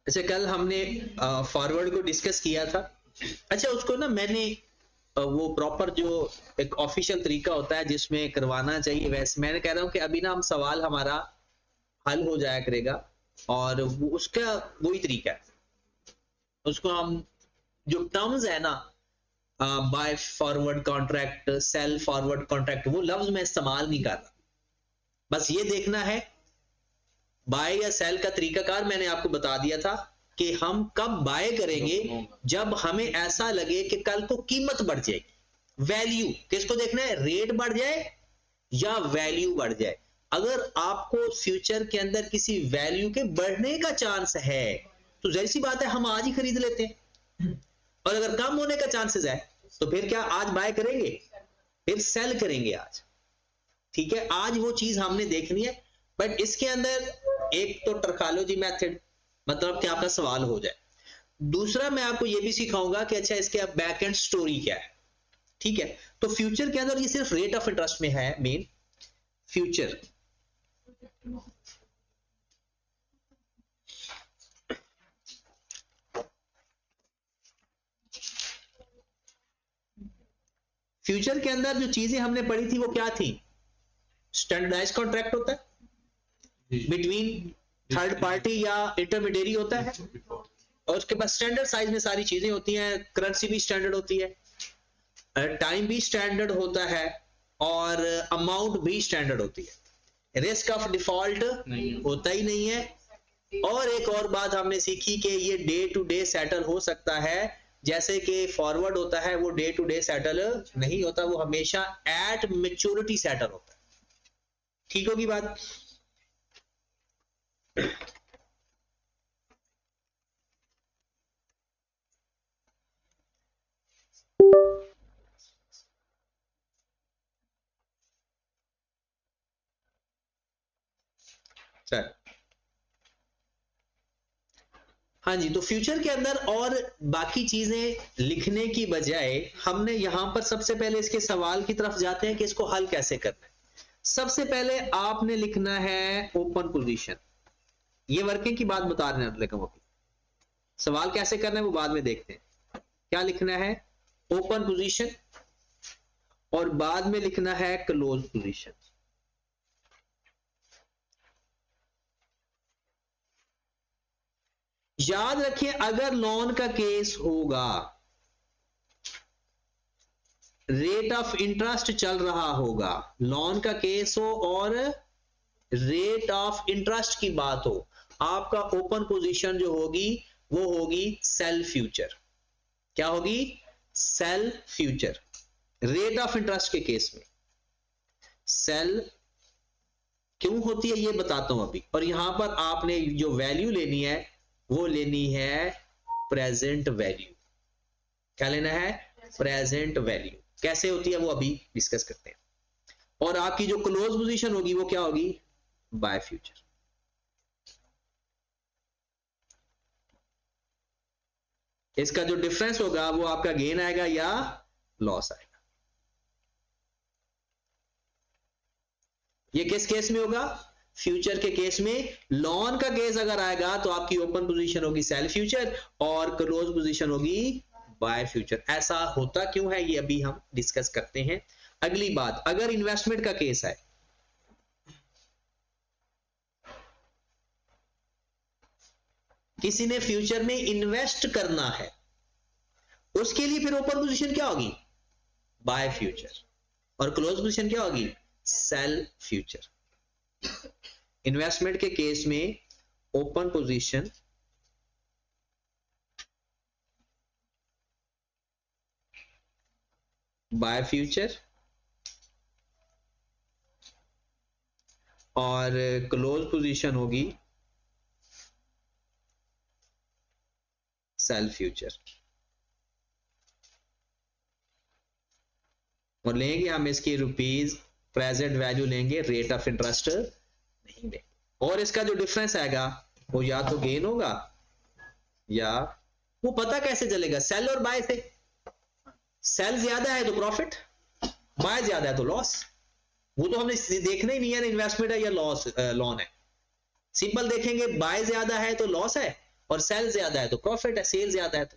अच्छा, कल हमने फॉरवर्ड को डिस्कस किया था। अच्छा, उसको ना मैंने वो प्रॉपर जो एक ऑफिशियल तरीका होता है जिसमें करवाना चाहिए, वैसे मैंने कह रहा हूँ कि अभी ना हम सवाल हमारा हल हो जाया करेगा और वो उसका वही तरीका है। उसको हम जो टर्म्स है ना, buy forward contract, sell forward contract, वो लफ्ज मैं इस्तेमाल नहीं कर रहा। बस ये देखना है बाय या सेल का तरीकाकार मैंने आपको बता दिया था कि हम कब बाय करेंगे, जब हमें ऐसा लगे कि कल को कीमत बढ़ जाएगी। वैल्यू किसको देखना है, रेट बढ़ जाए या वैल्यू बढ़ जाए। अगर आपको फ्यूचर के अंदर किसी वैल्यू के बढ़ने का चांस है तो जाहिर सी बात है हम आज ही खरीद लेते हैं, और अगर कम होने का चांसेस है तो फिर क्या आज बाय करेंगे, फिर सेल करेंगे आज। ठीक है, आज वो चीज हमने देखनी है। बट इसके अंदर एक तो टर्कोलॉजी मेथड, मतलब कि आपका सवाल हो जाए। दूसरा मैं आपको ये भी सिखाऊंगा कि अच्छा इसके बैक एंड स्टोरी क्या है। ठीक है, तो फ्यूचर के अंदर ये सिर्फ रेट ऑफ इंटरेस्ट में है मेन फ्यूचर। फ्यूचर के अंदर जो चीजें हमने पढ़ी थी वो क्या थी, स्टैंडर्डाइज कॉन्ट्रैक्ट होता है बिटवीन थर्ड पार्टी या इंटरमीडिएरी होता है, और उसके बाद स्टैंडर्ड साइज में सारी चीजें होती हैं, करेंसी भी स्टैंडर्ड होती है, टाइम भी स्टैंडर्ड होता है, और अमाउंट भी स्टैंडर्ड होती है। रिस्क ऑफ डिफॉल्ट होता ही नहीं है। और एक और बात हमने सीखी कि ये डे टू डे सेटल हो सकता है, जैसे कि फॉरवर्ड होता है वो डे टू डे सेटल नहीं होता, वो हमेशा एट मैच्योरिटी सेटल होता है। ठीक होगी बात। सर हाँ जी, तो फ्यूचर के अंदर और बाकी चीजें लिखने की बजाय हमने यहां पर सबसे पहले इसके सवाल की तरफ जाते हैं कि इसको हल कैसे करना है। सबसे पहले आपने लिखना है ओपन पोजीशन। ये वर्किंग की बात बता रहे हैं, लेकिन सवाल कैसे करना है वो बाद में देखते हैं। क्या लिखना है, ओपन पोजीशन, और बाद में लिखना है क्लोज पोजीशन। याद रखिए अगर लोन का केस होगा, रेट ऑफ इंटरेस्ट चल रहा होगा, लोन का केस हो और रेट ऑफ इंटरेस्ट की बात हो, आपका ओपन पोजीशन जो होगी वो होगी सेल फ्यूचर। क्या होगी, sell future. Rate of interest के केस में सेल क्यों होती है ये बताता हूं अभी। और यहां पर आपने जो वैल्यू लेनी है वो लेनी है प्रेजेंट वैल्यू। क्या लेना है, प्रेजेंट वैल्यू। कैसे होती है वो अभी डिस्कस करते हैं। और आपकी जो क्लोज पोजीशन होगी वो क्या होगी, बाय फ्यूचर। इसका जो डिफरेंस होगा वो आपका गेन आएगा या लॉस आएगा। ये किस केस में होगा, फ्यूचर के केस में। लॉन का केस अगर आएगा तो आपकी ओपन पोजीशन होगी सेल फ्यूचर और क्लोज पोजीशन होगी बाय फ्यूचर। ऐसा होता क्यों है ये अभी हम डिस्कस करते हैं। अगली बात, अगर इन्वेस्टमेंट का केस है, किसी ने फ्यूचर में इन्वेस्ट करना है, उसके लिए फिर ओपन पोजीशन क्या होगी, बाय फ्यूचर, और क्लोज पोजीशन क्या होगी, सेल फ्यूचर। इन्वेस्टमेंट के केस में ओपन पोजीशन बाय फ्यूचर और क्लोज पोजीशन होगी सेल फ्यूचर। और लेंगे हम इसकी रुपीज, प्रेजेंट वैल्यू लेंगे, रेट ऑफ इंटरेस्ट नहीं लेंगे। और इसका जो डिफरेंस आएगा वो या तो गेन होगा या, वो पता कैसे चलेगा, सेल और बाय से। सेल ज्यादा है तो प्रॉफिट, बाय ज्यादा है तो लॉस। वो तो हमने देखना ही नहीं है इन्वेस्टमेंट है या लॉस लोन है। सिंपल देखेंगे बाय ज्यादा है तो लॉस है, और सेल ज्यादा है तो प्रॉफिट है, सेल ज्यादा है तो।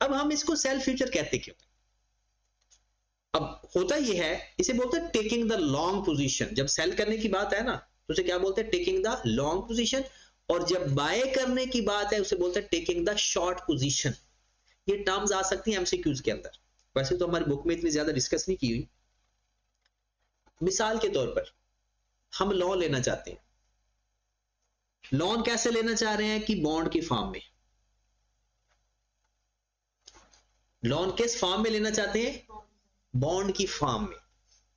अब हम इसको सेल फ्यूचर कहते क्यों? अब होता यह है, इसे बोलते हैं टेकिंग द लॉन्ग पोजीशन। जब सेल करने की बात है ना तो उसे क्या बोलते हैं? Taking the long position. और जब बाय करने की बात है उसे बोलते हैं टेकिंग द शॉर्ट पोजीशन। ये टर्म्स आ सकती हैं एमसीक्यूज के अंदर, वैसे तो हमारी बुक में इतनी ज्यादा डिस्कस नहीं की हुई। मिसाल के तौर पर हम लोन लेना चाहते हैं। लोन कैसे लेना चाह रहे हैं? कि बॉन्ड की फॉर्म में। लोन किस फॉर्म में लेना चाहते हैं? बॉन्ड की फॉर्म में।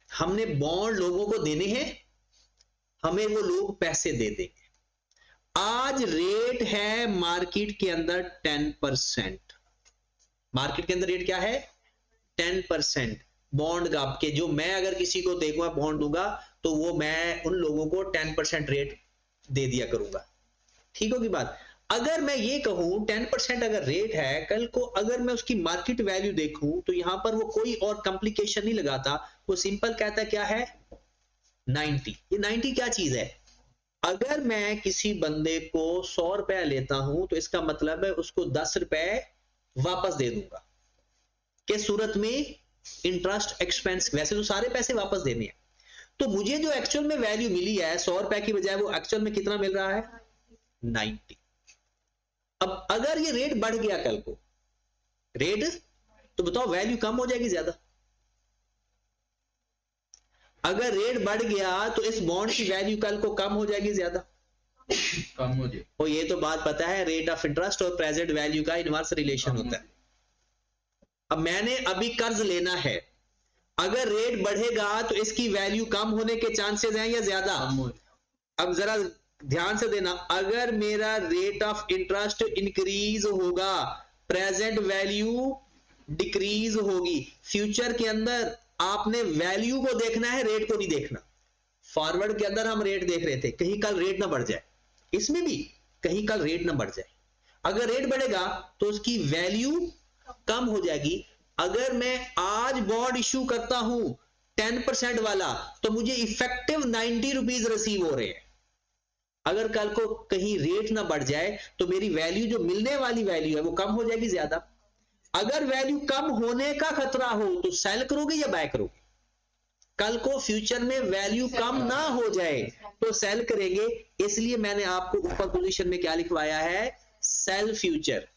हमने बॉन्ड लोगों को देने हैं, हमें वो लोग पैसे दे देंगे। आज रेट है मार्केट के अंदर 10%। मार्केट के अंदर रेट क्या है? 10% बॉन्ड का। आपके जो मैं अगर किसी को देखूंगा बॉन्ड दूंगा तो वो मैं उन लोगों को 10% रेट दे दिया करूंगा। ठीक होगी बात? अगर मैं ये कहूं 10% अगर रेट है, कल को अगर मैं उसकी मार्केट वैल्यू देखूं तो यहां पर वो कोई और कॉम्प्लिकेशन नहीं लगाता, वो सिंपल कहता क्या है? 90। ये 90 क्या चीज है? अगर मैं किसी बंदे को 100 रुपया लेता हूं तो इसका मतलब है उसको 10 रुपए वापस दे दूंगा। किस सूरत में? Interest expense. वैसे तो सारे पैसे वापस देने हैं, तो मुझे जो एक्चुअल में वैल्यू मिली है 100 रुपए की बजाय वो एक्चुअल में कितना मिल रहा है? 90। अब अगर ये रेट बढ़ गया कल को, रेट तो बताओ वैल्यू कम हो जाएगी ज्यादा? अगर रेट बढ़ गया तो इस बॉन्ड की वैल्यू कल को कम हो जाएगी ज्यादा? कम हो जाएगी। और ये तो बात पता है, रेट ऑफ इंटरेस्ट और प्रेजेंट वैल्यू का इनवर्स रिलेशन होता है। अब मैंने अभी कर्ज लेना है, अगर रेट बढ़ेगा तो इसकी वैल्यू कम होने के चांसेस हैं या ज्यादा? अब जरा ध्यान से देना, अगर मेरा रेट ऑफ इंटरेस्ट इंक्रीज होगा, प्रेजेंट वैल्यू डिक्रीज होगी। फ्यूचर के अंदर आपने वैल्यू को देखना है, रेट को नहीं देखना। फॉरवर्ड के अंदर हम रेट देख रहे थे, कहीं कल रेट ना बढ़ जाए, इसमें भी कहीं कल रेट ना बढ़ जाए। अगर रेट बढ़ेगा तो उसकी वैल्यू कम हो जाएगी। अगर मैं आज बॉन्ड इश्यू करता हूं 10% वाला तो मुझे इफेक्टिव 90 रुपीज रिसीव हो रहे हैं। अगर कल को कहीं रेट ना बढ़ जाए तो मेरी वैल्यू जो मिलने वाली वैल्यू है वो कम हो जाएगी ज्यादा। अगर वैल्यू कम होने का खतरा हो तो सेल करोगे या बाय करोगे? कल को फ्यूचर में वैल्यू कम ना हो जाए तो सेल करेंगे। इसलिए मैंने आपको ऊपर पोजीशन में क्या लिखवाया है? Sell future.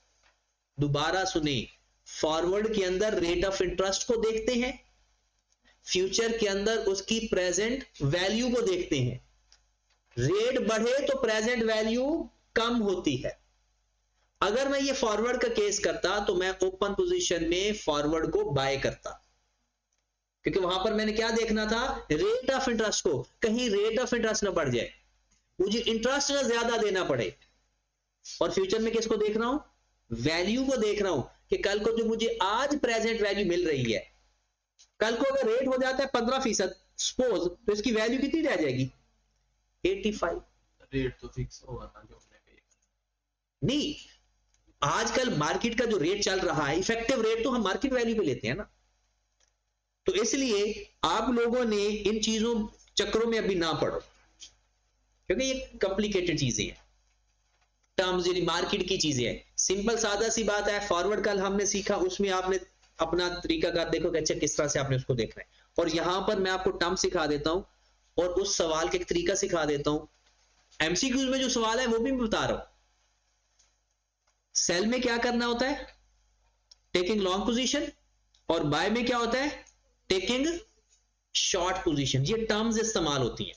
दोबारा सुने, फॉरवर्ड के अंदर रेट ऑफ इंटरेस्ट को देखते हैं, फ्यूचर के अंदर उसकी प्रेजेंट वैल्यू को देखते हैं। रेट बढ़े तो प्रेजेंट वैल्यू कम होती है। अगर मैं ये फॉरवर्ड का केस करता तो मैं ओपन पोजीशन में फॉरवर्ड को बाय करता, क्योंकि वहां पर मैंने क्या देखना था? रेट ऑफ इंटरेस्ट को। कहीं रेट ऑफ इंटरेस्ट ना बढ़ जाए, मुझे इंटरेस्ट ना ज्यादा देना पड़े। और फ्यूचर में किसको देख रहा हूं? वैल्यू को देख रहा हूं कि कल को जो मुझे आज प्रेजेंट वैल्यू मिल रही है, कल को अगर रेट हो जाता है 15% सपोज, तो इसकी वैल्यू कितनी रह जाएगी? 85। रेट तो फिक्स होगा ना जो नहीं, आजकल मार्केट का जो रेट चल रहा है, इफेक्टिव रेट तो हम मार्केट वैल्यू पे लेते हैं ना। तो इसलिए आप लोगों ने इन चीजों चक्रों में अभी ना पड़ो, क्योंकि ये कॉम्प्लिकेटेड चीजें हैं, टर्म्स यानी मार्केट की चीजें हैं। सिंपल सादा सी बात है, फॉरवर्ड कल हमने सीखा, उसमें आपने अपना तरीका कर देखो कि अच्छा किस तरह से आपने उसको देखना है। और यहां पर मैं आपको टर्म सिखा देता हूं और उस सवाल का एक तरीका सिखा देता हूं। एमसीक्यूज में जो सवाल है वो भी मैं बता रहा हूं। सेल में क्या करना होता है? Taking long position. और बाय में क्या होता है? Taking short position. ये टर्म्स इस्तेमाल होती हैं।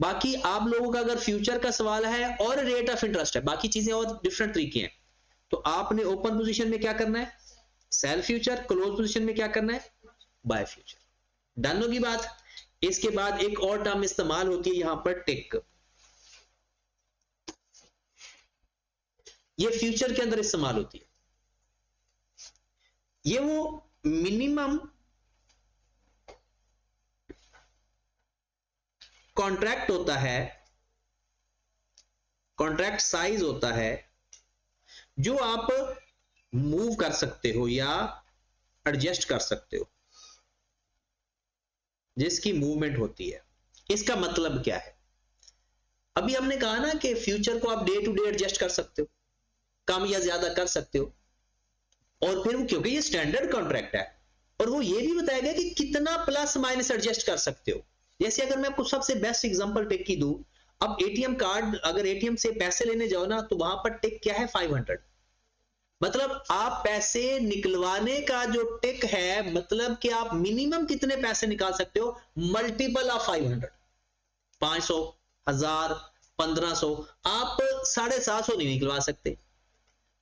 बाकी आप लोगों का अगर फ्यूचर का सवाल है और रेट ऑफ इंटरेस्ट है, बाकी चीजें और डिफरेंट तरीके हैं, तो आपने ओपन पोजीशन में क्या करना है? Sell future. क्लोज पोजीशन में क्या करना है? Bye future. डन होगी बात। इसके बाद एक और टर्म इस्तेमाल होती है यहां पर, टिक। ये फ्यूचर के अंदर इस्तेमाल होती है। ये वो मिनिमम कॉन्ट्रैक्ट होता है, कॉन्ट्रैक्ट साइज होता है जो आप मूव कर सकते हो या एडजस्ट कर सकते हो, जिसकी मूवमेंट होती है। इसका मतलब क्या है? अभी हमने कहा ना कि फ्यूचर को आप डे टू डे एडजस्ट कर सकते हो। कम या ज्यादा कर सकते हो। और फिर क्योंकि ये स्टैंडर्ड कॉन्ट्रैक्ट है, और वो ये भी बताएगा कि कितना प्लस माइनस एडजस्ट कर सकते हो। जैसे अगर मैं आपको सबसे बेस्ट एग्जांपल टिक की दूं, अब एटीएम कार्ड, अगर एटीएम से पैसे लेने जाओ ना, तो वहां पर टिक क्या है, 500। मतलब आप पैसे निकलवाने का जो टिक है, मतलब कि आप मिनिमम कितने पैसे निकाल सकते हो, मल्टीपल ऑफ 500, 500, 1000, 1500, आप 750 नहीं निकलवा सकते।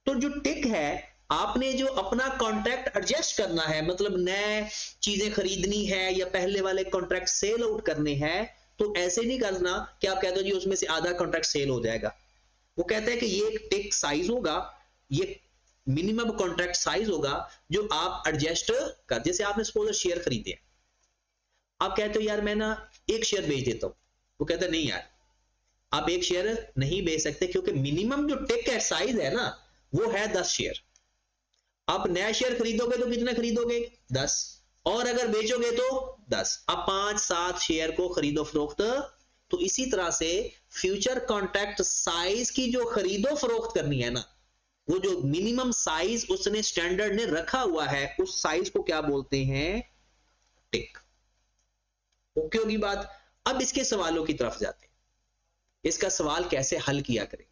तो जो टिक है, आपने जो अपना कॉन्ट्रैक्ट एडजस्ट करना है, मतलब नए चीजें खरीदनी है या पहले वाले कॉन्ट्रैक्ट सेल आउट करने हैं, तो ऐसे नहीं करना कि आप कहते हो जी उसमें से आधा कॉन्ट्रैक्ट सेल हो जाएगा। वो कहते हैं कि ये एक टिक साइज होगा, ये मिनिमम कॉन्ट्रैक्ट साइज होगा जो आप एडजस्ट कर। जैसे आपने सपोज शेयर खरीदे, आप कहते हो यार मैं ना एक शेयर बेच देता हूं, वो कहता है नहीं यार आप एक शेयर नहीं बेच सकते, क्योंकि मिनिमम जो टिक है साइज है ना, वो है 10 शेयर। आप नया शेयर खरीदोगे तो कितना खरीदोगे, 10, और अगर बेचोगे तो 10। आप 5-7 शेयर को खरीदो फरोख्त। तो इसी तरह से फ्यूचर कॉन्ट्रैक्ट साइज की जो खरीदो फरोख्त करनी है ना, वो जो मिनिमम साइज उसने स्टैंडर्ड ने रखा हुआ है, उस साइज को क्या बोलते हैं, टिक। ओके होगी बात। अब इसके सवालों की तरफ जाते हैं, इसका सवाल कैसे हल किया करेंगे।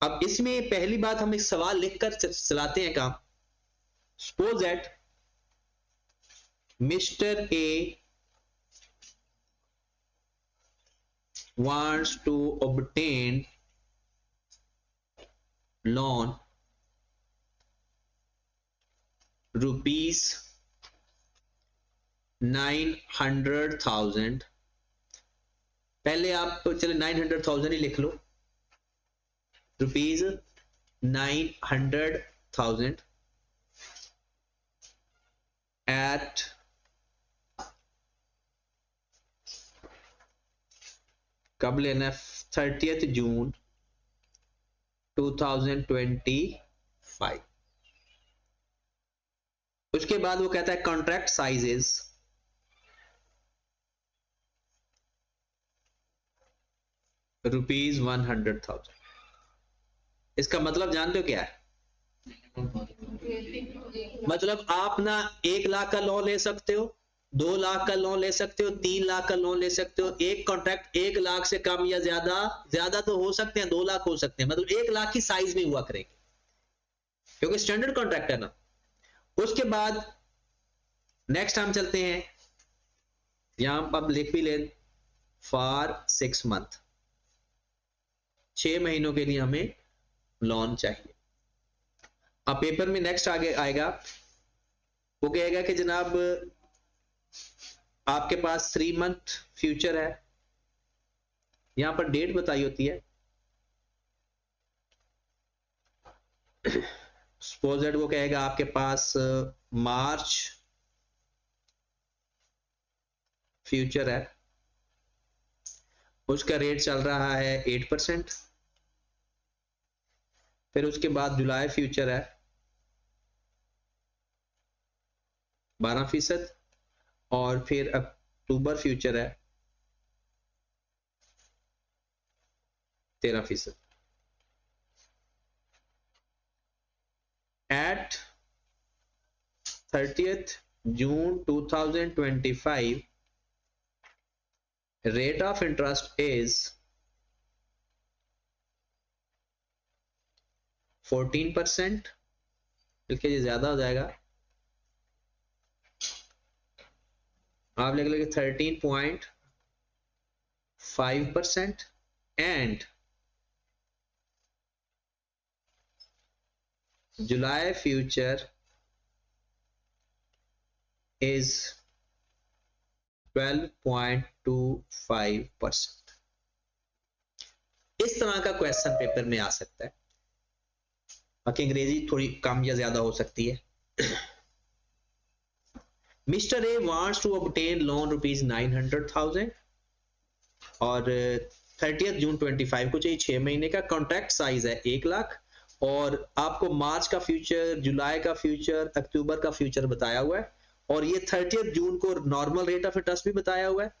अब इसमें पहली बात, हम एक सवाल लिखकर चलाते हैं काम। Suppose that mister A wants to obtain loan rupees 900,000। पहले आप चले 900,000 ही लिख लो, रुपीज 900,000 at कब लेना है, 30 जून 2025। उसके बाद वो कहता है कॉन्ट्रैक्ट साइजेस रुपीज 100,000। इसका मतलब जानते हो क्या है, मतलब आप ना 1 लाख का लोन ले सकते हो, 2 लाख का लोन ले सकते हो, 3 लाख का लोन ले सकते हो। एक कॉन्ट्रैक्ट 1 लाख से कम या ज्यादा तो हो सकते हैं, 2 लाख हो सकते हैं, मतलब 1 लाख की साइज में हुआ करेंगे, क्योंकि स्टैंडर्ड कॉन्ट्रैक्ट है ना। उसके बाद नेक्स्ट हम चलते हैं, यहां अब लिख भी ले, फॉर 6 मंथ, 6 महीनों के लिए हमें लोन चाहिए। अब पेपर में नेक्स्ट आगे आएगा, वो कहेगा कि जनाब आपके पास 3 मंथ फ्यूचर है, यहां पर डेट बताई होती है। सपोज दैट वो कहेगा आपके पास मार्च फ्यूचर है, उसका रेट चल रहा है 8%। फिर उसके बाद जुलाई फ्यूचर है 12%, और फिर अक्टूबर फ्यूचर है 13%। At 30th June 2025 rate of interest is 14%, बल्कि ये ज्यादा हो जाएगा, आप लिख लेंगे 13.5%, एंड जुलाई फ्यूचर is 12.25%। इस तरह का क्वेश्चन पेपर में आ सकता है, बाकी अंग्रेजी थोड़ी कम या ज्यादा हो सकती है। Mister A wants to obtain loan rupees 900,000 और 30 जून 25 को चाहिए, 6 महीने का। कॉन्ट्रैक्ट साइज है 1 लाख, और आपको मार्च का फ्यूचर, जुलाई का फ्यूचर, अक्टूबर का फ्यूचर बताया हुआ है, और ये 30 जून को नॉर्मल रेट ऑफ इंटरेस्ट भी बताया हुआ है,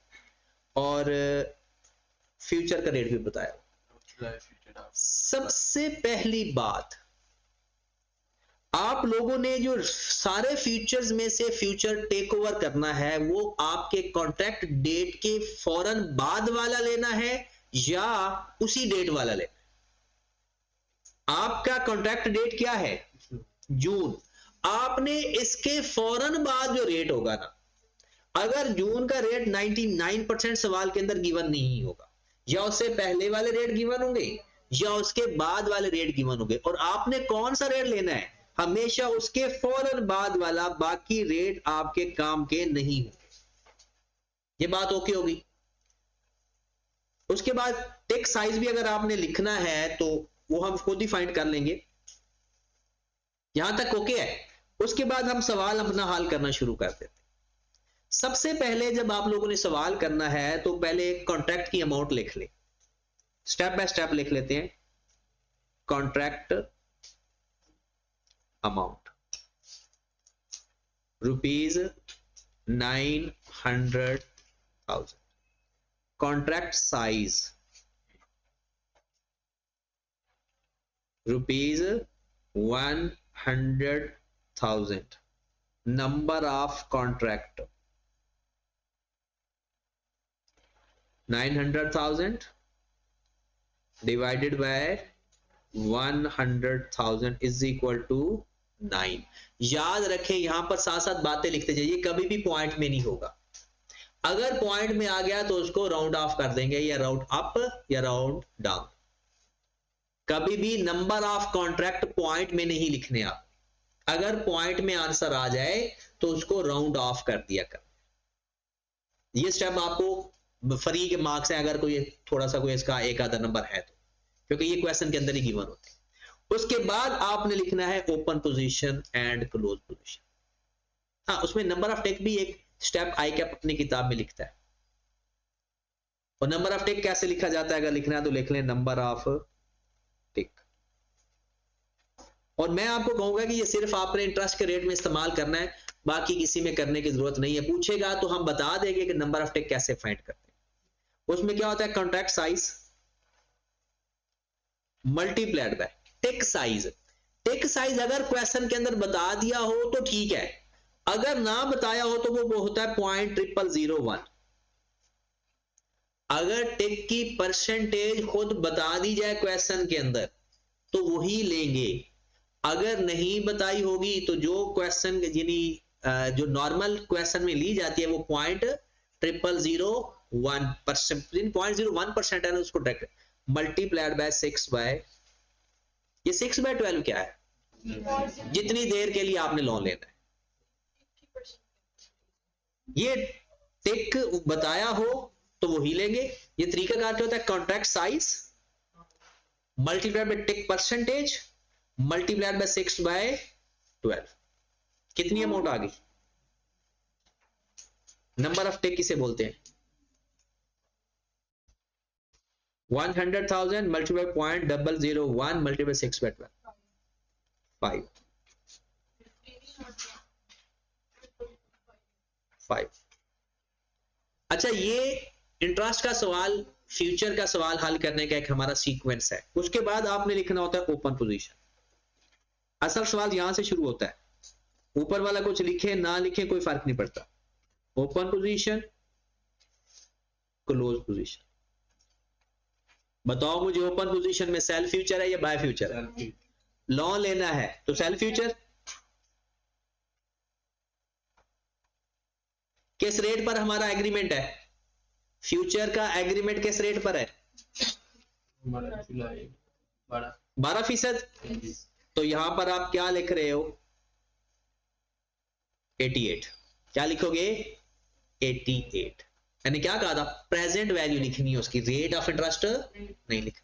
और फ्यूचर का रेट भी बताया हुआ है। बेटा। सबसे पहली बात, आप लोगों ने जो सारे फ्यूचर्स में से फ्यूचर टेक ओवर करना है वो आपके कॉन्ट्रैक्ट डेट के फौरन बाद वाला लेना है या उसी डेट वाला लेना है। आपका कॉन्ट्रैक्ट डेट क्या है? जून। आपने इसके फौरन बाद जो रेट होगा ना, अगर जून का रेट 99% सवाल के अंदर गिवन नहीं होगा, या उससे पहले वाले रेट गिवन होंगे या उसके बाद वाले रेट गिवन होंगे, और आपने कौन सा रेट लेना है? हमेशा उसके फौरन बाद वाला, बाकी रेट आपके काम के नहीं होंगे। ये बात ओके होगी? उसके बाद टेक साइज भी अगर आपने लिखना है तो वो हम खुद ही फाइंड कर लेंगे। यहां तक ओके है? उसके बाद हम सवाल अपना हल करना शुरू कर देते हैं। सबसे पहले जब आप लोगों ने सवाल करना है तो पहले कॉन्ट्रैक्ट की अमाउंट लिख ले, स्टेप बाय स्टेप लिख लेते हैं। Contract amount ₹900,000। Contract size ₹100,000। Number of contract 900,000 divided by 100,000 is equal to 9। याद रखें, यहां पर साथ साथ बातें लिखते जाइए, कभी भी पॉइंट में नहीं होगा। अगर पॉइंट में आ गया तो उसको राउंड ऑफ कर देंगे, या राउंड अप या राउंड डाउन। कभी भी नंबर ऑफ कॉन्ट्रैक्ट पॉइंट में नहीं लिखने आप। अगर पॉइंट में आंसर आ जाए तो उसको राउंड ऑफ कर दिया कर। ये स्टेप आपको फ्री के मार्क्स है, अगर कोई थोड़ा सा कोई इसका एक आधा नंबर है तो, क्योंकि ये क्वेश्चन के अंदर ही गिवन होते हैं। उसके बाद आपने लिखना है open position and close position. हाँ, उसमें नंबर ऑफ टेक भी एक स्टेप आई कैप अपनी किताब में लिखता है। और नंबर ऑफ टेक कैसे लिखा जाता है, अगर लिखना है तो लिख लें नंबर ऑफ टेक। और मैं आपको कहूंगा कि ये सिर्फ आपने इंटरेस्ट के रेट में इस्तेमाल करना है, बाकी किसी में करने की जरूरत नहीं है। पूछेगा तो हम बता देंगे कि नंबर ऑफ टेक कैसे फाइंड करते हैं। उसमें क्या होता है? Contract size multiplied by tick size. Tick size अगर क्वेश्चन के अंदर बता दिया हो तो ठीक है, अगर ना बताया हो तो वो होता है 0.0001। अगर टेक की परसेंटेज खुद बता दी जाए क्वेश्चन के अंदर तो वही लेंगे। अगर नहीं बताई होगी तो जो क्वेश्चन जो नॉर्मल क्वेश्चन में ली जाती है वो 0.001% है ना, उसको डायरेक्ट मल्टीप्लाइड बाय 6 बाय, ये 6/12 क्या है? जितनी देर के लिए आपने लोन लेना है। ये टेक बताया हो तो वो ही लेंगे। ये तरीका क्या होता है? Contract size multiplied by tick percentage multiplied by 6/12। कितनी अमाउंट आ गई? नंबर ऑफ टेक किसे बोलते हैं? 100,000 मल्टीप्लाई 0.001 मल्टीप्लाई 6/12 5। अच्छा, ये इंटरेस्ट का सवाल, फ्यूचर का सवाल हल करने का एक हमारा सीक्वेंस है। उसके बाद आपने लिखना होता है ओपन पोजीशन। असल सवाल यहां से शुरू होता है, ऊपर वाला कुछ लिखे ना लिखे कोई फर्क नहीं पड़ता। Open position, close position. बताओ मुझे, ओपन पोजीशन में सेल फ्यूचर है या बाय फ्यूचर है? लोन लेना है तो सेल फ्यूचर। किस रेट पर हमारा एग्रीमेंट है? फ्यूचर का एग्रीमेंट किस रेट पर है? 12%। तो यहां पर आप क्या लिख रहे हो? 88। क्या लिखोगे? 88। यानी क्या कहा था? प्रेजेंट वैल्यू लिखनी है उसकी, रेट ऑफ इंटरेस्ट नहीं लिख।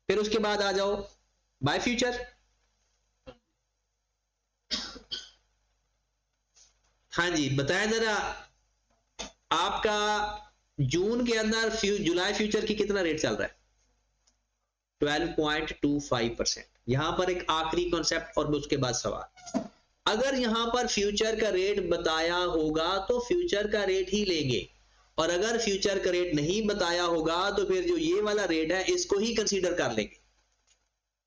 फिर उसके बाद आ जाओ बाय फ्यूचर। हाँ जी, बताएं जरा, आपका जून के अंदर जुलाई फ्यूचर की कितना रेट चल रहा है? 12.25%। यहां पर एक आखिरी कॉन्सेप्ट और उसके बाद सवाल। अगर यहां पर फ्यूचर का रेट बताया होगा तो फ्यूचर का रेट ही लेंगे, और अगर फ्यूचर का रेट नहीं बताया होगा तो फिर जो ये वाला रेट है इसको ही कंसीडर कर लेंगे।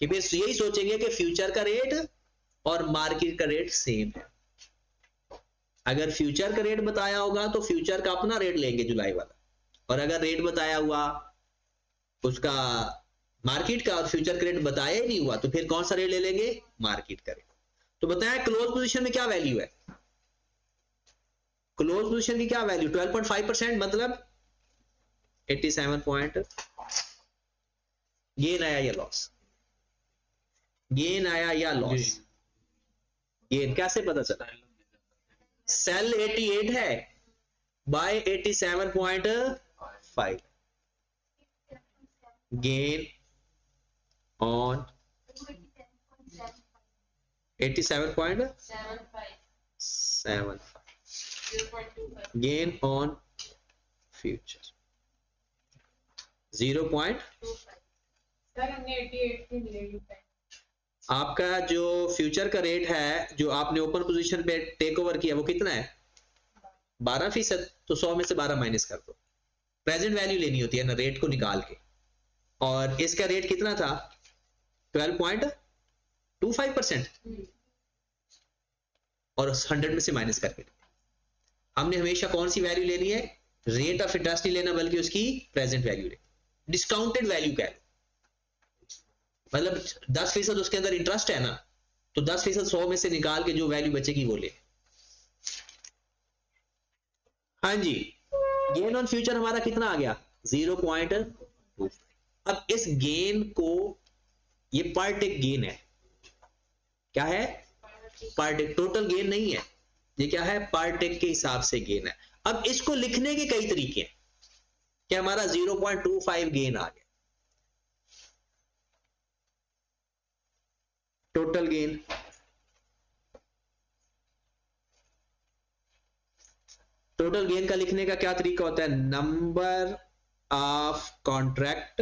कि फिर यही सोचेंगे कि फ्यूचर का रेट और मार्केट का रेट सेम है। अगर फ्यूचर का रेट बताया होगा तो फ्यूचर का अपना रेट लेंगे जुलाई वाला, और अगर रेट बताया हुआ उसका मार्केट का और फ्यूचर का रेट बताया ही नहीं हुआ तो फिर कौन सा रेट ले लेंगे? मार्केट का रेट। तो बताया क्लोज पोजीशन में क्या वैल्यू है? क्लोज पोजीशन की क्या वैल्यू? 12.5%, मतलब 87 पॉइंट। गेन आया या लॉस? गेन आया या लॉस? गेन कैसे पता चला? सेल 88 है, buy 87.5, gain on 87.75, gain on future 0.25। आपका जो फ्यूचर का रेट है जो आपने ओपन पोजीशन पे टेक ओवर किया वो कितना है? 12%। तो 100 में से 12 माइनस कर दो, प्रेजेंट वैल्यू लेनी होती है ना रेट को निकाल के, और इसका रेट कितना था? 12.25%, और 100 में से माइनस करके हमने हमेशा कौन सी वैल्यू लेनी है? रेट ऑफ इंटरेस्ट नहीं लेना, बल्कि उसकी प्रेजेंट वैल्यू लेनी, डिस्काउंटेड वैल्यू कह लो। मतलब 10% उसके अंदर इंटरेस्ट है ना, तो 10% 100 में से निकाल के जो वैल्यू बचेगी वो ले। हाँ जी, गेन ऑन फ्यूचर हमारा कितना आ गया? 0.25। अब इस गेन को, ये पर टिक गेन है, क्या है? पर टिक, टोटल गेन नहीं है ये, क्या है? पर टिक के हिसाब से गेन है। अब इसको लिखने के कई तरीके हैं कि हमारा 0.25 गेन आ गया, टोटल गेन। टोटल गेन का लिखने का क्या तरीका होता है? Number of contract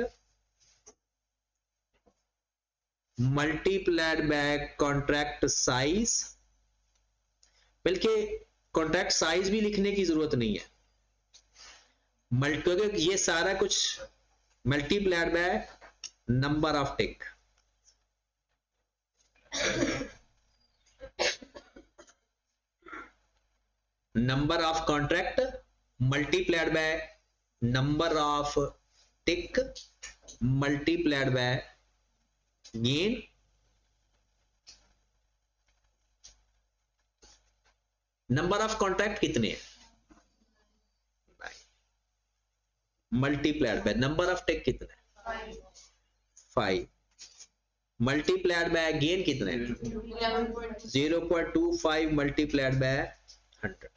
multiplied by contract size, बल्कि कॉन्ट्रैक्ट साइज भी लिखने की जरूरत नहीं है, क्योंकि ये सारा कुछ multiplied by number of tick. Number of contract multiplied by number of tick multiplied by gain. Number of contract कितने हैं? मल्टीप्लाइड बाय नंबर ऑफ टिक कितने हैं? 5, मल्टीप्लाइड बाय गेन कितने हैं? 0.25 मल्टीप्लाइड बाय 100,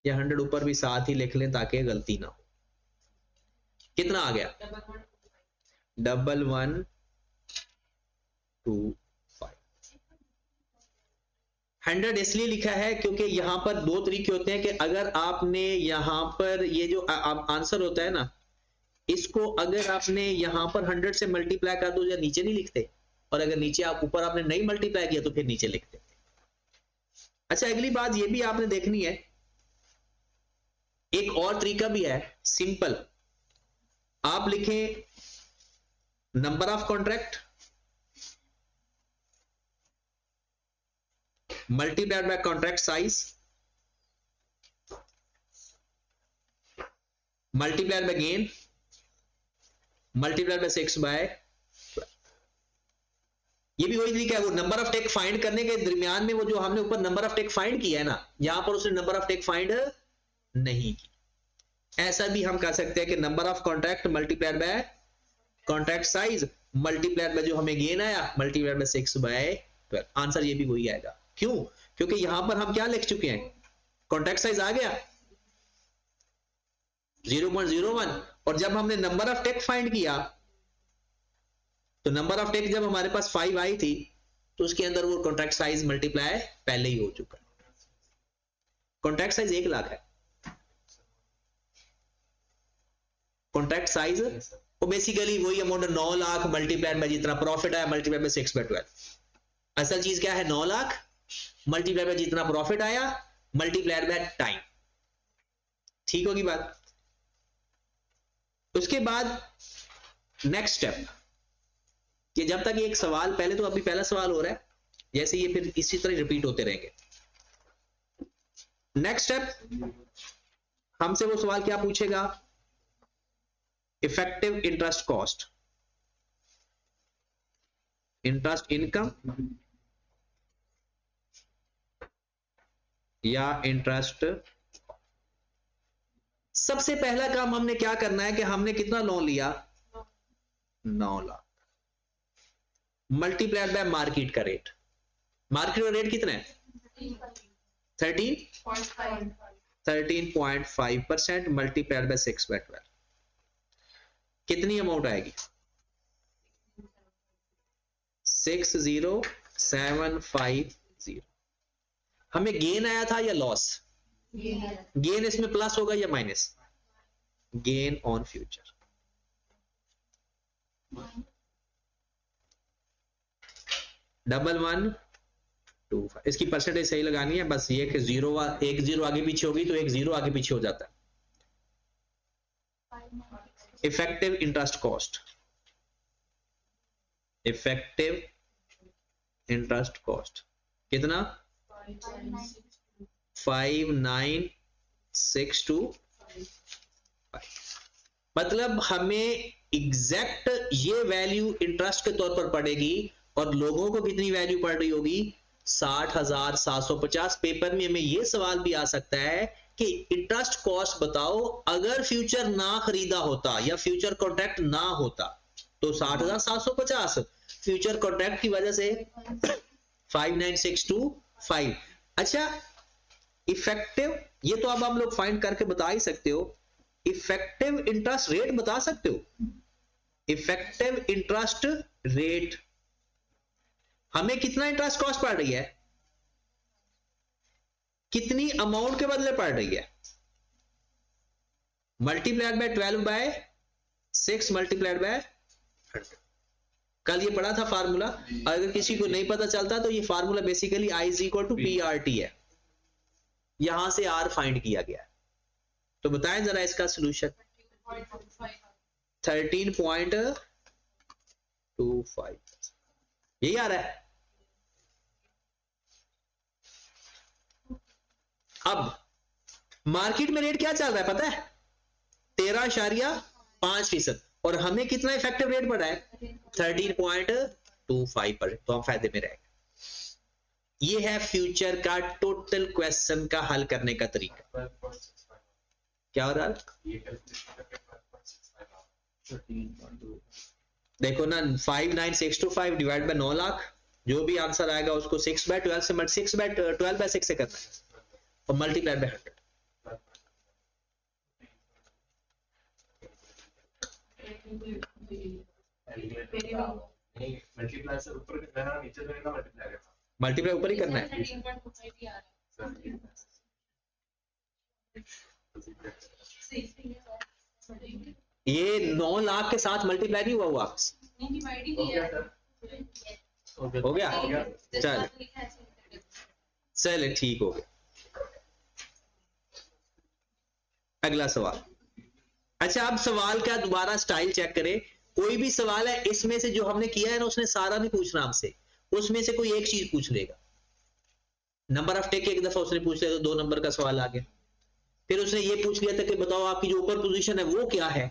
या 100 ऊपर भी साथ ही लिख लें ताकि गलती ना हो। कितना आ गया? 1125। 100 इसलिए लिखा है क्योंकि यहां पर दो तरीके होते हैं कि अगर आपने यहां पर ये जो आंसर होता है ना, इसको अगर आपने यहां पर 100 से मल्टीप्लाई कर दो या नीचे नहीं लिखते, और अगर नीचे आप ऊपर आपने नहीं मल्टीप्लाई किया तो फिर नीचे लिखते। अच्छा, अगली बात ये भी आपने देखनी है, एक और तरीका भी है सिंपल। आप लिखें number of contract multiplied by contract size multiplied by gain multiplied by 6 by. ये भी वही तरीका है, वो नंबर ऑफ टेक फाइंड करने के दरमियान में वो जो हमने ऊपर नंबर ऑफ टेक फाइंड किया है ना, यहां पर उसने नंबर ऑफ टेक फाइंड नहीं की। ऐसा भी हम कर सकते हैं कि number of contract multiplied by contract size multiplied bye जो हमें गेन आया मल्टीप्लाइड बाय 6 बाय 12। आंसर ये भी वही आएगा। क्यों? क्योंकि यहां पर हम क्या लिख चुके हैं? कॉन्ट्रैक्ट साइज आ गया 0.01, और जब हमने नंबर ऑफ टेक फाइंड किया तो नंबर ऑफ टेक जब हमारे पास 5 आई थी तो उसके अंदर वो कॉन्ट्रैक्ट साइज मल्टीप्लाई पहले ही हो चुका है। कॉन्ट्रैक्ट साइज 1 लाख है। कॉन्ट्रैक्ट साइज वो बेसिकली वही अमाउंट 9 लाख मल्टीप्लाइड बाय जितना प्रॉफिट आया मल्टीप्लाइड बाय 6 बाय 12। असल चीज क्या है? 9 लाख मल्टीप्लाइड बाय जितना प्रॉफिट आया मल्टीप्लाइड बाय टाइम। ठीक होगी बात? उसके बाद नेक्स्ट स्टेप, कि जब तक एक सवाल पहले, तो अभी पहला सवाल हो रहा है, जैसे ये फिर इसी तरह रिपीट होते रहेंगे। नेक्स्ट स्टेप, हमसे वो सवाल क्या पूछेगा, effective interest cost, interest income या इंटरेस्ट। सबसे पहला काम हमने क्या करना है कि हमने कितना लोन लिया, 9 लाख, मल्टीप्लाइड बाय मार्केट का रेट। मार्केट का रेट कितना है, 13.5% मल्टीप्लाइड बाय 6/12, कितनी अमाउंट आएगी, 60750। हमें गेन आया था या लॉस, गेन इसमें प्लस होगा या minus, gain on future. Double 125, इसकी परसेंटेज सही लगानी है, बस ये कि एक जीरो आगे पीछे होगी तो एक जीरो आगे पीछे हो जाता है। Effective interest cost, effective interest cost कितना, 5962। मतलब हमें एग्जैक्ट ये वैल्यू इंटरेस्ट के तौर पर पड़ेगी, और लोगों को कितनी वैल्यू पड़ रही होगी, 60,750। पेपर में हमें ये सवाल भी आ सकता है कि इंटरेस्ट कॉस्ट बताओ, अगर फ्यूचर ना खरीदा होता या फ्यूचर कॉन्ट्रैक्ट ना होता तो 60,750, फ्यूचर कॉन्ट्रैक्ट की वजह से 59,625। अच्छा, इफेक्टिव, ये तो अब हम लोग फाइंड करके बता ही सकते हो। इफेक्टिव इंटरेस्ट रेट बता सकते हो, इफेक्टिव इंटरेस्ट रेट, हमें कितना इंटरेस्ट कॉस्ट पड़ रही है, कितनी अमाउंट के बदले पड़ रही है, मल्टीप्लाइड बाय 12/6 मल्टीप्लाइड बाय 100। कल ये पढ़ा था फार्मूला, अगर किसी को नहीं पता चलता तो ये फार्मूला बेसिकली I = PRT है, यहां से R फाइंड किया गया है। तो बताएं जरा इसका सॉल्यूशन। 13.25 यही आ रहा है। अब मार्केट में रेट क्या चल रहा है पता है, 13.5%, और हमें कितना इफेक्टिव रेट पड़ा है, 13.25%। तो हम फायदे में रहेंगे। ये है फ्यूचर का टोटल क्वेश्चन का हल करने का तरीका। क्या हो रहा है, देखो ना, 59,625 डिवाइड बाय 9 लाख, जो भी आंसर आएगा उसको 6/12 से 6/12/6 से करना है और मल्टीप्लाई बाय 100। मल्टीप्लाई से ऊपर करना, नीचे से मल्टीप्लाई करना, मल्टीप्लाई ऊपर ही करना है। ये 9 लाख के साथ मल्टीप्लाई नहीं हुआ वापस, हो गया, चले ठीक हो गया। अगला सवाल। अच्छा, अब सवाल का दोबारा स्टाइल चेक करें। कोई भी सवाल है, इसमें से जो हमने किया है ना, उसने सारा नहीं पूछना हमसे, उसमें से कोई एक चीज पूछ लेगा। नंबर ऑफ टेक एक दफा उसने पूछ लिया तो 2 नंबर का सवाल आ गया। फिर उसने ये पूछ लिया था कि बताओ आपकी जो ऊपर पोजीशन है वो क्या है,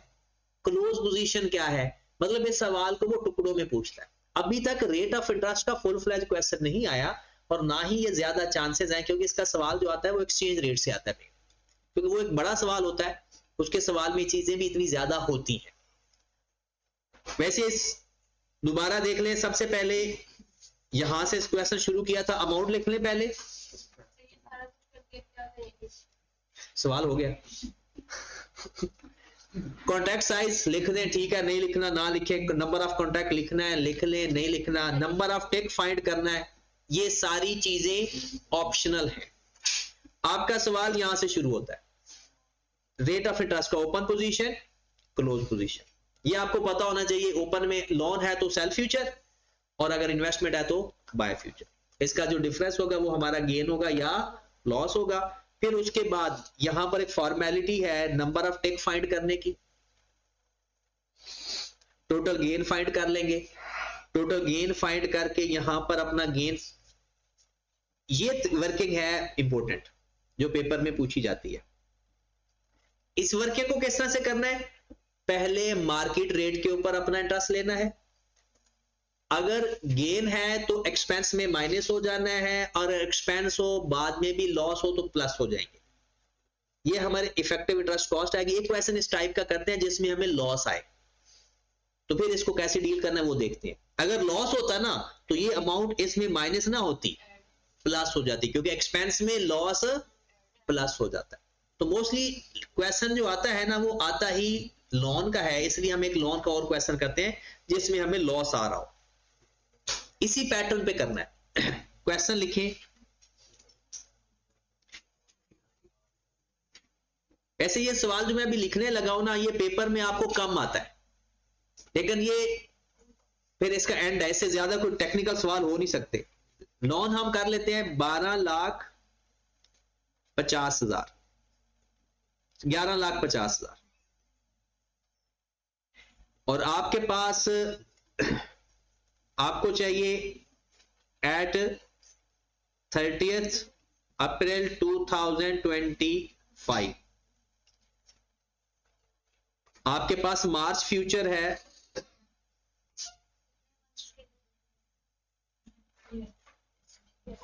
क्लोज पोजीशन क्या है। मतलब इस सवाल को वो टुकड़ों में पूछता है। अभी तक रेट ऑफ इंटरेस्ट का फुल फ्लैज क्वेश्चन नहीं आया, और ना ही ये ज्यादा चांसेस हैं, क्योंकि इसका सवाल जो आता है वो एक्सचेंज रेट से आता है, क्योंकि वो एक बड़ा सवाल होता है, उसके सवाल में चीजें भी इतनी ज्यादा होती हैं। वैसे दोबारा देख लें, सबसे पहले यहां से क्वेश्चन शुरू किया था, अमाउंट लिख लें पहले, सवाल हो गया। कॉन्ट्रैक्ट साइज लिख दें, ठीक है, नहीं लिखना ना लिखे, नंबर ऑफ कॉन्ट्रैक्ट लिखना है लिख ले, नहीं लिखना, नंबर ऑफ टेक फाइंड करना है, ये सारी चीजें ऑप्शनल है। आपका सवाल यहां से शुरू होता है, रेट ऑफ इंटरेस्ट का ओपन पोजीशन, क्लोज पोजीशन, ये आपको पता होना चाहिए। ओपन में लोन है तो सेल फ्यूचर, और अगर इन्वेस्टमेंट है तो बाय फ्यूचर। इसका जो डिफरेंस होगा वो हमारा गेन होगा या लॉस होगा। फिर उसके बाद यहां पर एक फॉर्मेलिटी है नंबर ऑफ टेक फाइंड करने की, टोटल गेन फाइंड कर लेंगे, टोटल गेन फाइंड करके यहां पर अपना गेन, ये वर्किंग है इंपॉर्टेंट जो पेपर में पूछी जाती है। इस वर्किंग को किस तरह से करना है? पहले मार्केट रेट के ऊपर अपना इंटरेस्ट लेना है, अगर गेन है तो एक्सपेंस में माइनस हो जाना है, और एक्सपेंस हो बाद में भी लॉस हो तो प्लस हो जाएंगे। ये हमारे इफेक्टिव इंटरेस्ट कॉस्ट है। एक क्वेश्चन इस टाइप का करते हैं जिसमें हमें लॉस आए, तो फिर इसको कैसे डील करना है वो देखते हैं। अगर लॉस होता ना तो ये अमाउंट इसमें माइनस ना होती, प्लस हो जाती, क्योंकि एक्सपेंस में लॉस प्लस हो जाता है। तो मोस्टली क्वेश्चन जो आता है ना वो आता ही लोन का है, इसलिए हम एक लोन का और क्वेश्चन करते हैं जिसमें हमें लॉस आ रहा हो। इसी पैटर्न पे करना है। क्वेश्चन लिखें, ऐसे ये सवाल जो मैं अभी लिखने लगा हूं ना ये पेपर में आपको कम आता है, लेकिन ये फिर इसका एंड है, इससे ज्यादा कोई टेक्निकल सवाल हो नहीं सकते। लोन हम कर लेते हैं 12,50,000, 11,50,000, और आपके पास आपको चाहिए एट 30th अप्रैल 2025, आपके पास मार्च फ्यूचर है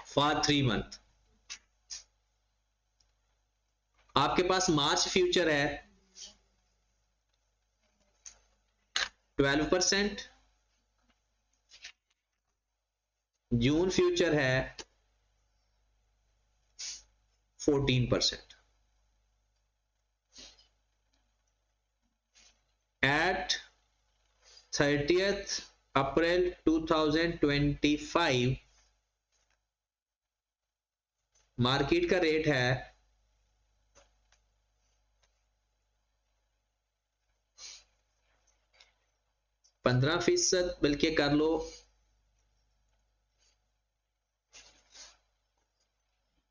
फॉर 3 मंथ, आपके पास मार्च फ्यूचर है 12%, जून फ्यूचर है 14%। एट 30th अप्रैल 2025 मार्केट का रेट है 15%, बल्कि कर लो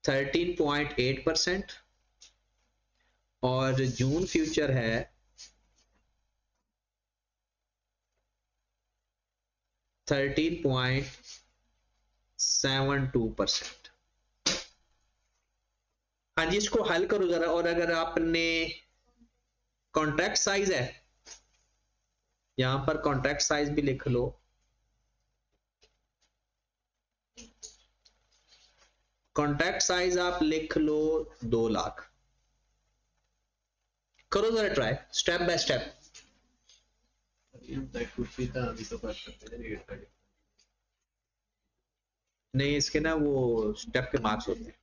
13.8%, और जून फ्यूचर है 13.72%। हाँ जी, इसको हल करो जरा। और अगर आपने कॉन्ट्रैक्ट साइज है, यहां पर कॉन्ट्रैक्ट साइज भी लिख लो, कॉन्ट्रैक्ट साइज आप लिख लो 2 लाख। करो जरा try step by step. That could be the other perspective, rate का difference. नहीं, इसके ना वो स्टेप के मार्क्स होते हैं।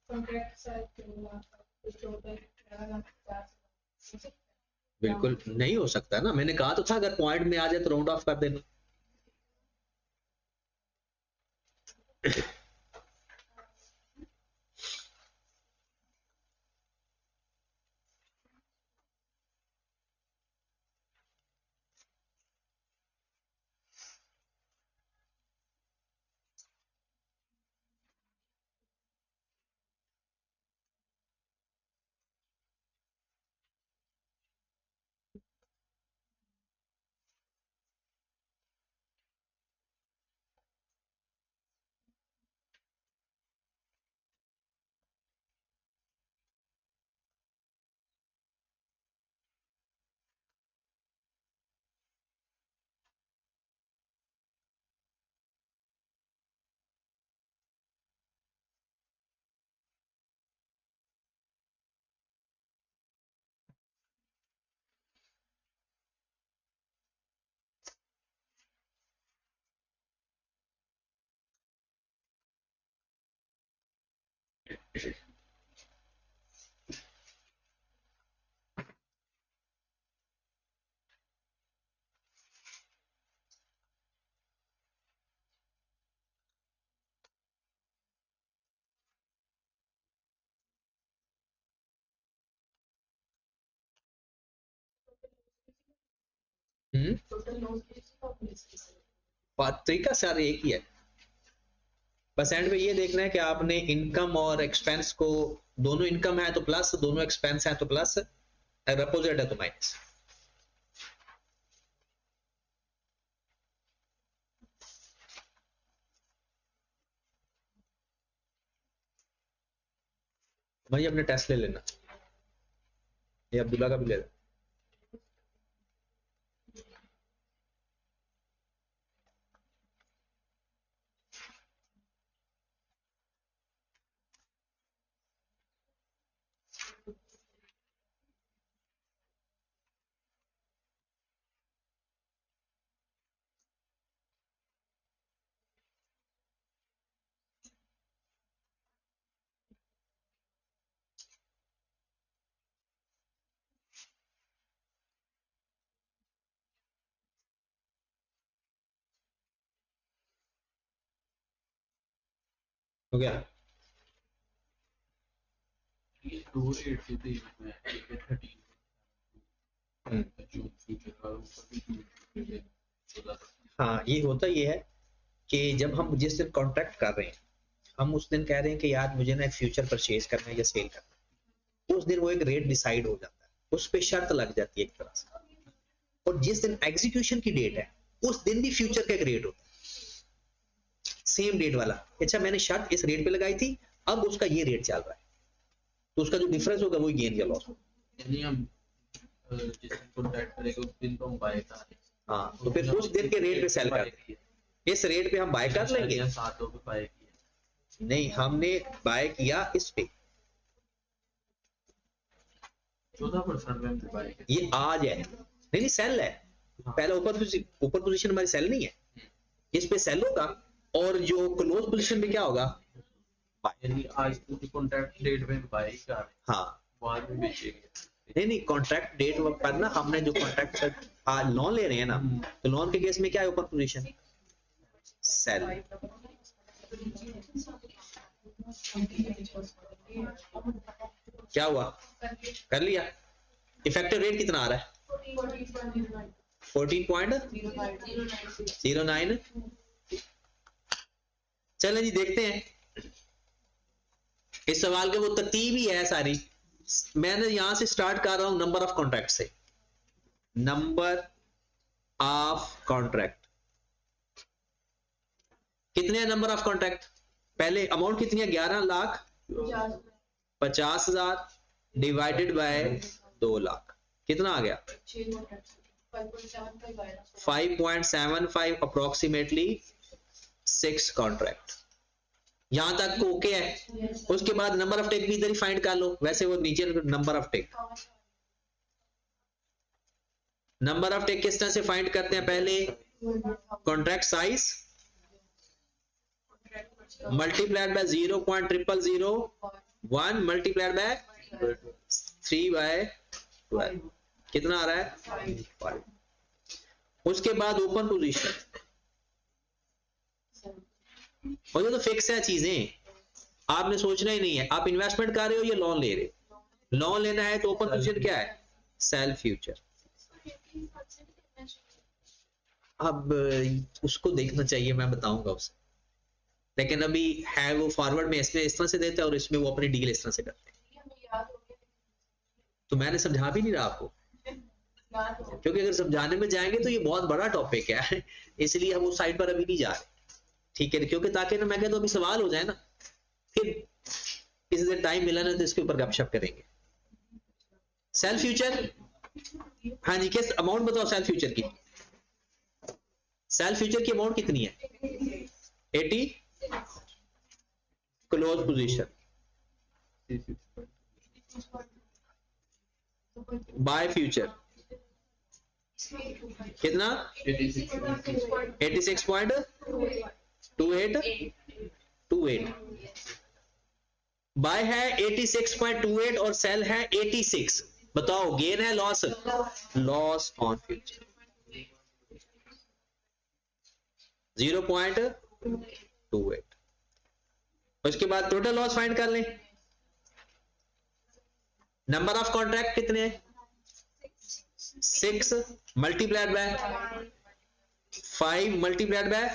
Contract size total 11,50,000। बिल्कुल नहीं हो सकता ना, मैंने कहा तो था अगर पॉइंट में आ जाए तो राउंड ऑफ कर देना। टोटल लॉस किसी का तरीका सारे एक ही है, बस एंड पे ये देखना है कि आपने इनकम और एक्सपेंस को, दोनों इनकम है तो प्लस, दोनों एक्सपेंस है तो प्लस, अगर अपोजिट है तो माइनस। भाई अपने टेस्ट ले लेना, ये अब्दुल्ला का भी ले लेना। हो गया? ये 2 रेट थी इसमें, एक है 13 जो फ्यूचर का ऊपर भी हाँ, ये होता ये है कि जब हम जिस दिन कॉन्ट्रैक्ट कर रहे हैं, हम उस दिन कह रहे हैं कि यार मुझे ना एक फ्यूचर परचेज करना है या सेल करना है, उस दिन वो एक रेट डिसाइड हो जाता है, उस पे शर्त लग जाती है एक तरह से, और जिस दिन एग्जीक्यूशन की डेट है उस दिन भी फ्यूचर का एक रेट होता है, सेम रेट वाला। अच्छा, मैंने शर्त इस रेट पे लगाई थी, अब उसका ये रेट चल रहा है, तो उसका जो डिफरेंस होगा वही गेन या लॉस होगा। यानी हम जिस दिन कॉन्ट्रैक्ट करेंगे उस दिन तो हम बाय कर रहे हैं। हाँ, तो फिर उस दिन के रेट पे सेल करते हैं, इस रेट पे हम बाय कर लेंगे। 7 पे बाय किया, नहीं, हमने बाय किया इस पे, 14% में हमने बाय किया। ये आज है, नहीं सेल है, पहले ऊपर पोजीशन हमारी सेल नहीं है, इस पे सेल होगा, और जो क्लोज पोजीशन पे क्या होगा, यानी आज तो कॉन्ट्रैक्ट डेट पे बाय कर रहे हैं, हाँ, बाद में बेचेंगे। नहीं कॉन्ट्रैक्ट डेट पर ना, हमने जो कॉन्ट्रैक्ट लोन ले रहे हैं ना, तो लोन के केस में क्या है ओपन पोजीशन, सेल। क्या हुआ, कर लिया? इफेक्टिव रेट कितना आ रहा है? 14.09। चलें जी, देखते हैं इस सवाल के, वो तरतीब ही है सारी। मैंने यहां से स्टार्ट कर रहा हूं नंबर ऑफ कॉन्ट्रैक्ट से, नंबर ऑफ कॉन्ट्रैक्ट कितने हैं? नंबर ऑफ कॉन्ट्रैक्ट, पहले अमाउंट कितनी है? 11,50,000 डिवाइडेड बाय 2 लाख, कितना आ गया? 5.75 अप्रोक्सीमेटली 6 कॉन्ट्रैक्ट। यहां तक को ओके है? उसके बाद नंबर ऑफ टेक भी इधर ही फाइंड कर लो, वैसे वो नीचे number of tick, number of tick किस तरह से फाइंड करते हैं? पहले contract size multiplied by 0.0001 multiplied by 3/12, कितना आ रहा है? 5। उसके बाद ओपन पोजीशन, और ये तो फिक्स है चीजें, आपने सोचना ही नहीं है। आप इन्वेस्टमेंट कर रहे हो या लोन ले रहे हो? लोन लेना है तो ओपन पोजीशन क्या है? Sell future. अब उसको देखना चाहिए, मैं बताऊंगा उसे, लेकिन अभी है वो फॉरवर्ड में इसमें इस तरह से देता है और इसमें वो अपनी डील इस तरह से करते हैं, तो मैंने समझा भी नहीं रहा आपको, क्योंकि अगर समझाने में जाएंगे तो ये बहुत बड़ा टॉपिक है, इसलिए हम उस साइड पर अभी नहीं जा रहे, ठीक है? क्योंकि ताकि ना, मैं कहता हूं अभी सवाल हो जाए ना, फिर इस दिन टाइम मिला ना तो इसके ऊपर गपशप करेंगे। सेल फ्यूचर, हाँ जी, किस अमाउंट बताओ सेल फ्यूचर की? सेल फ्यूचर की अमाउंट कितनी है? 80। क्लोज पोजीशन बाय फ्यूचर कितना? 86.28। बाय है 86.28 और सेल है 86। बताओ गेन है लॉस? Loss on future 0.28। उसके बाद टोटल लॉस फाइंड कर लें। नंबर ऑफ कॉन्ट्रैक्ट कितने हैं? 6 मल्टीप्लाइड बाय 5 मल्टीप्लाइड बाय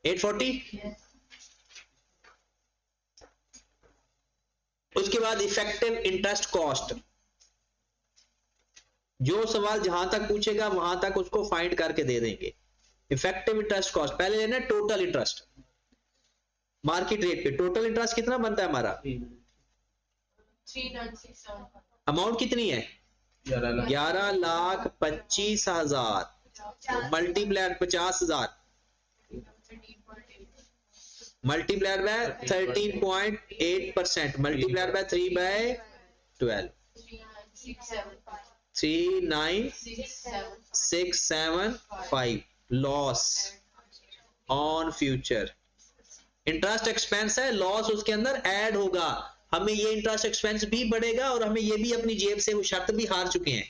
840। उसके बाद इफेक्टिव इंटरेस्ट कॉस्ट, जो सवाल जहां तक पूछेगा वहां तक उसको फाइंड करके दे देंगे। इफेक्टिव इंटरेस्ट कॉस्ट पहले लेना है टोटल इंटरेस्ट मार्केट रेट पे। टोटल इंटरेस्ट कितना बनता है हमारा? 3967 अमाउंट कितनी है? 11,25,000 multiplied 50,000 multiplied by 13.8% multiplied by 3/12 39,675 loss on future. Interest expense है, लॉस उसके अंदर ऐड होगा। हमें ये इंटरेस्ट एक्सपेंस भी बढ़ेगा और हमें ये भी अपनी जेब से वो शर्त भी हार चुके हैं।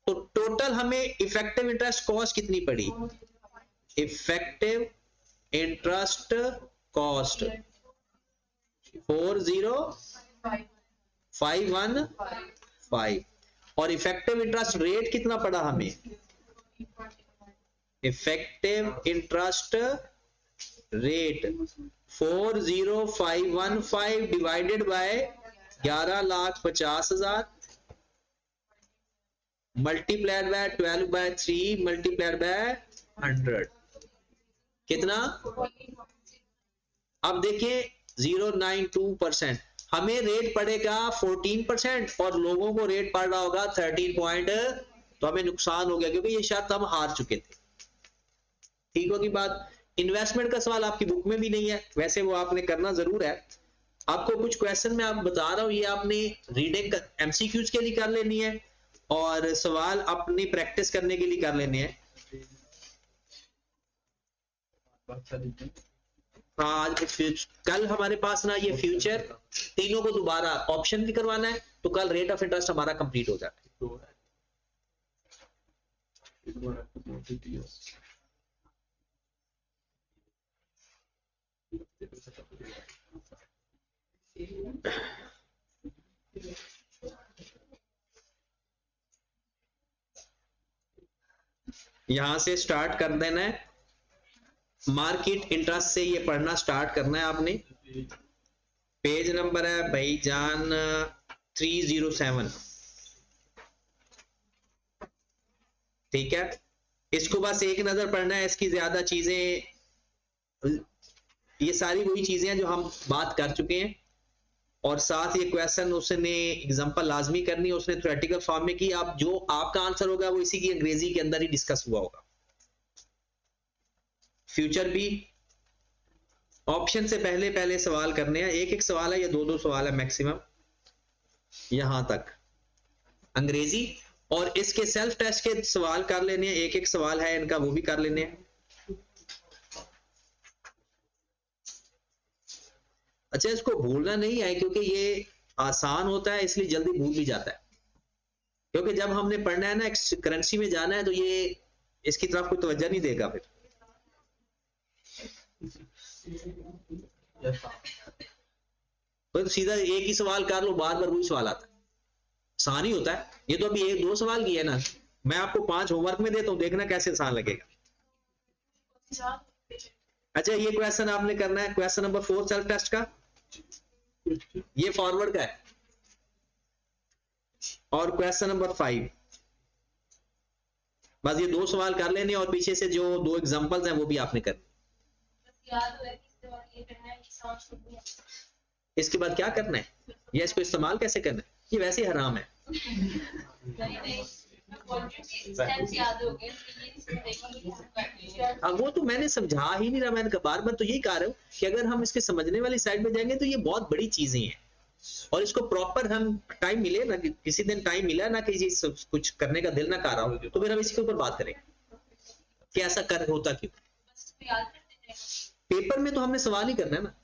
तो टोटल हमें इफेक्टिव इंटरेस्ट कॉस्ट कितनी पड़ी? इफेक्टिव इंटरेस्ट कॉस्ट 40,515 और इफेक्टिव इंटरेस्ट रेट कितना पड़ा हमें? Effective interest rate 40515 divided by 11,50,000 multiplied by 12/3 multiplied by 100 कितना? अब देखिए 092%। हमें रेट पड़ेगा 14% और लोगों को रेट पड़ रहा होगा 13 तो हमें नुकसान हो गया क्योंकि ये शर्त हम हार चुके थे। ठीक होगी बात। इन्वेस्टमेंट का सवाल आपकी बुक में भी नहीं है, वैसे वो आपने करना जरूर है। आपको कुछ क्वेश्चन मैं आप बता रहा हूं, ये आपने रीडिंग एमसीक्यूज के लिए कर लेनी है और सवाल अपनी प्रैक्टिस करने के लिए कर लेने हैं। आज कल हमारे पास ना ये फ्यूचर तीनों को दोबारा ऑप्शन भी करवाना है, तो कल रेट ऑफ इंटरेस्ट हमारा कंप्लीट हो जाता है। यहां से स्टार्ट कर देना है, मार्केट इंटरेस्ट से ये पढ़ना स्टार्ट करना है आपने। पेज नंबर है भाईजान 307। ठीक है, इसको बस एक नजर पढ़ना है, इसकी ज्यादा चीजें, ये सारी वही चीजें हैं जो हम बात कर चुके हैं और साथ ये क्वेश्चन उसने एग्जांपल लाजमी करनी है, उसने थ्योरेटिकल फॉर्म में की। आप जो आपका आंसर होगा वो इसी की अंग्रेजी के अंदर ही डिस्कस हुआ होगा। फ्यूचर भी ऑप्शन से पहले पहले सवाल करने हैं, एक एक सवाल है या दो दो सवाल है मैक्सिमम यहां तक अंग्रेजी, और इसके सेल्फ टेस्ट के सवाल कर लेने हैं, एक एक सवाल है इनका वो भी कर लेने हैं। अच्छा, इसको भूलना नहीं है क्योंकि ये आसान होता है इसलिए जल्दी भूल भी जाता है, क्योंकि जब हमने पढ़ना है ना करेंसी में जाना है तो ये इसकी तरफ कोई तवज्जो नहीं देगा फिर। तो सीधा एक ही सवाल कर लो, बार बार वही सवाल आता है, आसान ही होता है। ये तो अभी एक दो सवाल किए ना, मैं आपको 5 होमवर्क में देता हूं, देखना कैसे आसान लगेगा। अच्छा, ये क्वेश्चन आपने करना है, क्वेश्चन नंबर 4 सेल्फ टेस्ट का, ये फॉरवर्ड का है, और क्वेश्चन नंबर 5। बस ये दो सवाल कर लेने और पीछे से जो दो एग्जांपल्स हैं वो भी आपने करने। इसके बाद क्या करना है या इसको इस्तेमाल कैसे करना है, ये वैसे ही हराम है। अब वो तो मैंने समझा ही नहीं रहा, मैंने बार बार तो यही कह रहा हूं कि अगर हम इसके समझने वाली साइड में जाएंगे तो ये बहुत बड़ी चीजें हैं और इसको प्रॉपर हम टाइम मिले ना, किसी दिन टाइम मिला ना कि कुछ करने का दिल ना कर रहा हो तो फिर हम इसके ऊपर बात करें कि ऐसा कर होता क्यों। पेपर में तो हमने सवाल ही करना है ना।